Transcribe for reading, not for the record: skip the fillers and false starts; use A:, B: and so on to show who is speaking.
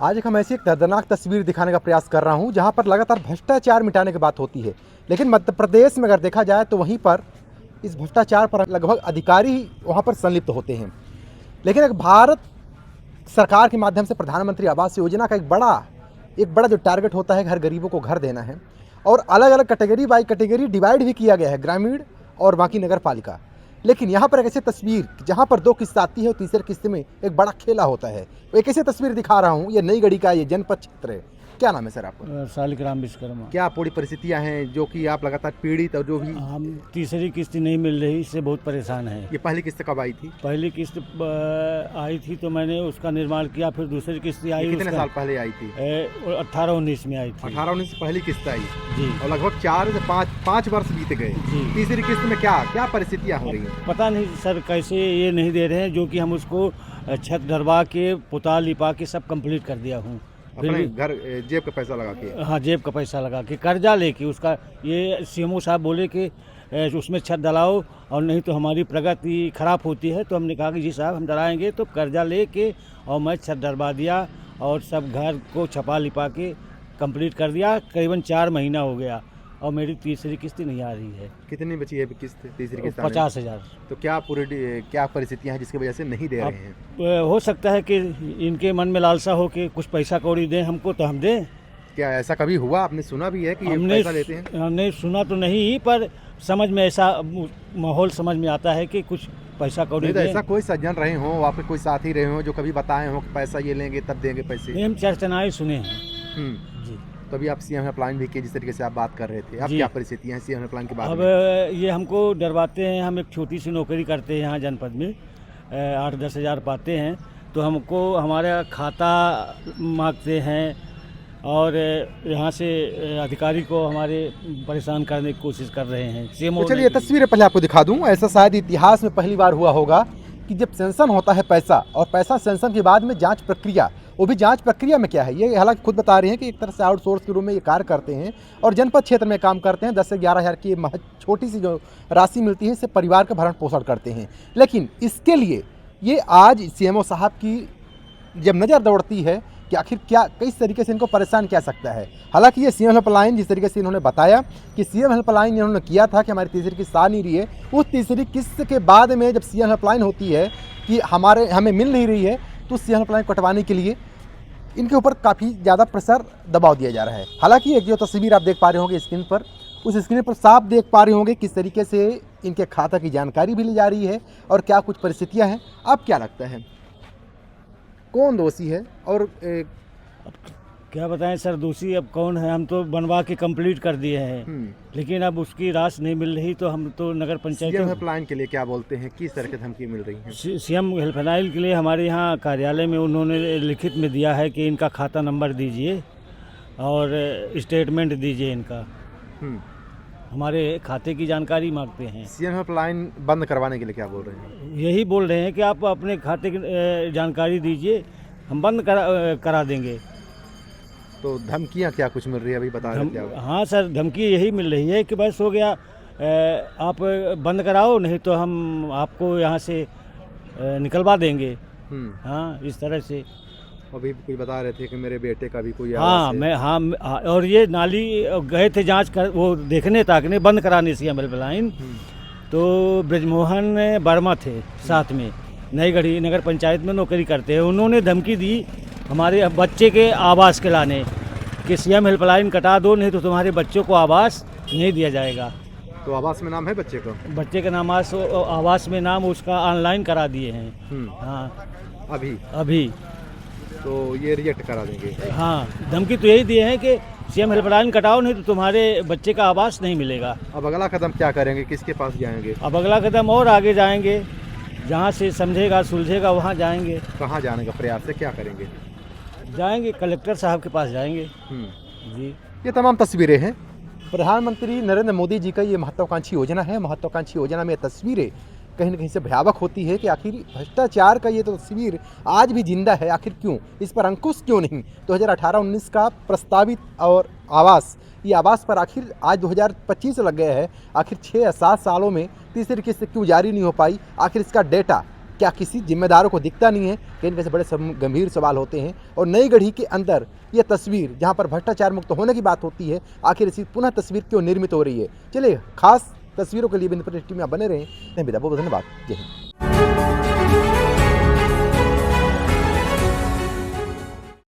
A: आज एक हम ऐसी एक दर्दनाक तस्वीर दिखाने का प्रयास कर रहा हूं जहां पर लगातार भ्रष्टाचार मिटाने की बात होती है, लेकिन मध्य प्रदेश में अगर देखा जाए तो वहीं पर इस भ्रष्टाचार पर लगभग अधिकारी ही वहां पर संलिप्त होते हैं। लेकिन एक भारत सरकार के माध्यम से प्रधानमंत्री आवास योजना का एक बड़ा जो टारगेट होता है, हर गरीबों को घर देना है और अलग अलग कैटेगरी बाई कैटेगरी डिवाइड भी किया गया है, ग्रामीण और बाकी नगर पालिका। लेकिन यहाँ पर एक ऐसी तस्वीर जहाँ पर दो किस्त आती है और तीसरे किस्त में एक बड़ा खेला होता है। एक ऐसी तस्वीर दिखा रहा हूँ, ये नई गढ़ी का ये जनपद क्षेत्र है। क्या नाम है सर आपका?
B: शालिग्राम विश्वकर्मा।
A: क्या पूरी परिस्थितियाँ हैं जो कि आप लगातार पीड़ित और जो भी
B: हम तीसरी किस्त नहीं मिल रही, इससे बहुत परेशान है।
A: ये पहली किस्त कब आई थी?
B: पहली किस्त आई थी तो मैंने उसका निर्माण किया, फिर दूसरी किस्त आई।
A: कितने साल पहले आई थी?
B: 18-19 में आई थी।
A: 18-19 से पहली किस्त आई
B: जी,
A: और लगभग 4 से 5 वर्ष बीत गए।
B: जी।
A: तीसरी किस्त में क्या परिस्थितियाँ हो रही हैं?
B: पता नहीं सर कैसे ये नहीं दे रहे हैं, जो कि हम उसको छत ढलवा के पुता लिपा के सब कंप्लीट कर दिया हूँ।
A: अपने घर जेब का पैसा लगा के?
B: हाँ, जेब का पैसा लगा के कर्जा लेके उसका, ये सीएमओ साहब बोले कि उसमें छत डलाओ और नहीं तो हमारी प्रगति खराब होती है। तो हमने कहा कि जी साहब हम डलाएंगे, तो कर्जा लेके और मैं छत डलवा दिया और सब घर को छपा लिपा के कंप्लीट कर दिया। करीबन 4 महीना हो गया और मेरी तीसरी किस्त नहीं आ रही है।
A: कितनी बची है किस्त? तीसरी किस्त
B: 50,000।
A: तो क्या परिस्थितियाँ हैं जिसकी वजह से नहीं दे रहे हैं?
B: हो सकता है कि इनके मन में लालसा हो कि कुछ पैसा कौड़ी दें हमको तो हम दें।
A: क्या ऐसा कभी हुआ? आपने सुना भी है कि ये
B: हमने
A: पैसा लेते हैं?
B: हमने सुना तो नहीं, पर समझ में ऐसा माहौल समझ में आता है कि कुछ पैसा कौड़ी
A: नहीं तो
B: दें।
A: ऐसा कोई सज्जन रहे हो, आपके कोई साथी रहे हो जो कभी बताए हो कि पैसा ये लेंगे तब देंगे पैसे?
B: हम चर्चनाएं सुने हैं जी।
A: तो अभी आप सीएम हेल्पलाइन भी किए, जिस तरीके से आप बात कर रहे थे, अब
B: जी।
A: क्या परिस्थितियाँ हैं सीएम हेल्पलाइन की बात
B: अब
A: में?
B: ये हमको डरवाते हैं। हम एक छोटी सी नौकरी करते हैं यहाँ जनपद में, 8-10 हज़ार पाते हैं, तो हमको हमारा खाता मांगते हैं और यहाँ से अधिकारी को हमारे परेशान करने की कोशिश कर रहे हैं।
A: तो चलिए तस्वीरें पहले आपको दिखा दूं। ऐसा शायद इतिहास में पहली बार हुआ होगा कि जब सेंसन होता है पैसा, और पैसा सेंसन के बाद में जांच प्रक्रिया, वो भी जांच प्रक्रिया में क्या है, ये हालांकि खुद बता रहे हैं कि एक तरह से आउटसोर्स के रूप में ये कार्य करते हैं और जनपद क्षेत्र में काम करते हैं। 10 से 11 हज़ार की छोटी सी जो राशि मिलती है, इससे परिवार का भरण पोषण करते हैं। लेकिन इसके लिए ये आज सीएमओ साहब की जब नज़र दौड़ती है कि आखिर क्या किस तरीके से इनको परेशान किया सकता है। हालांकि ये सीएम हेल्पलाइन, जिस तरीके से इन्होंने बताया कि सीएम हेल्पलाइन इन्होंने किया था कि हमारी तीसरी किस्त आ नहीं रही है, उस तीसरी किस्त के बाद में जब सीएम हेल्पलाइन होती है कि हमें मिल नहीं रही है, तो सीएम हेल्पलाइन कटवाने के लिए इनके ऊपर काफ़ी ज़्यादा प्रेशर दबाव दिया जा रहा है। हालांकि एक जो तस्वीर आप देख पा रहे होंगे स्क्रीन पर, उस स्क्रीन पर साफ देख पा रहे होंगे किस तरीके से इनके खाता की जानकारी भी ली जा रही है और क्या कुछ परिस्थितियाँ हैं। अब क्या लगता है कौन दोषी है और
B: अब क्या बताएं सर, दोषी अब कौन है? हम तो बनवा के कंप्लीट कर दिए हैं, लेकिन अब उसकी राशि नहीं मिल रही, तो हम तो नगर पंचायत
A: सीएम हेल्पलाइन के लिए क्या बोलते हैं, किस तरह की धमकी मिल रही है?
B: सीएम हेल्पलाइन के लिए हमारे यहाँ कार्यालय में उन्होंने लिखित में दिया है कि इनका खाता नंबर दीजिए और स्टेटमेंट दीजिए इनका। हमारे खाते की जानकारी मांगते हैं।
A: सीएम हेल्पलाइन बंद करवाने के लिए क्या बोल रहे हैं?
B: यही बोल रहे हैं कि आप अपने खाते की जानकारी दीजिए, हम बंद करा देंगे।
A: तो धमकियां क्या कुछ मिल रही है अभी बता रहे थे आप?
B: हाँ सर, धमकी यही मिल रही है कि बस हो गया, आप बंद कराओ, नहीं तो हम आपको यहाँ से निकलवा देंगे। हाँ, इस तरह से।
A: अभी कोई बता रहे थे कि मेरे बेटे का भी कोई
B: हाँ, और ये नाली गए थे जांच कर, वो देखने ताकने बंद कराने सीएम हेल्पलाइन, तो ब्रजमोहन वर्मा थे साथ में, नई गढ़ी नगर पंचायत में नौकरी करते हैं। उन्होंने धमकी दी हमारे बच्चे के आवास के लाने कि सीएम हेल्पलाइन कटा दो, नहीं तो तुम्हारे बच्चों को आवास नहीं दिया जाएगा।
A: तो आवास में नाम है बच्चे का?
B: बच्चे का नाम आवास में नाम उसका ऑनलाइन करा दिए हैं। हाँ, अभी
A: तो ये रिजेक्ट करा देंगे?
B: हाँ, धमकी तो यही दिए हैं कि सीएम हेल्पलाइन कटाओ, नहीं तो तुम्हारे बच्चे का आवास नहीं मिलेगा।
A: अब अगला कदम क्या करेंगे, किसके पास जाएंगे?
B: अब अगला कदम और आगे जाएंगे, जहाँ से समझेगा सुलझेगा वहाँ जाएंगे।
A: कहाँ जाने का प्रयास है, क्या करेंगे?
B: जाएंगे कलेक्टर साहब के पास जाएंगे। जी,
A: ये तमाम तस्वीरें हैं प्रधानमंत्री नरेंद्र मोदी जी का ये महत्वाकांक्षी योजना है। महत्वाकांक्षी योजना में तस्वीरें कहीं न कहीं से भयावह होती है कि आखिर भ्रष्टाचार का ये तो तस्वीर आज भी जिंदा है, आखिर क्यों, इस पर अंकुश क्यों नहीं? 2018-19 का प्रस्तावित और आवास, ये आवास पर आखिर आज 2025 लग गया है, आखिर 6 या 7 सालों में तीसरी किस्त क्यों जारी नहीं हो पाई? आखिर इसका डेटा क्या किसी जिम्मेदारों को दिखता नहीं है कि इनके से बड़े गंभीर सवाल होते हैं। और नई गढ़ी के अंदर ये तस्वीर जहाँ पर भ्रष्टाचार मुक्त होने की बात होती है, आखिर ऐसी पुनः तस्वीर क्यों निर्मित हो रही है। चलिए, खास तस्वीरों के लिए बिंदु पर टीम में बने रहें। धन्यवाद। जय हिंद।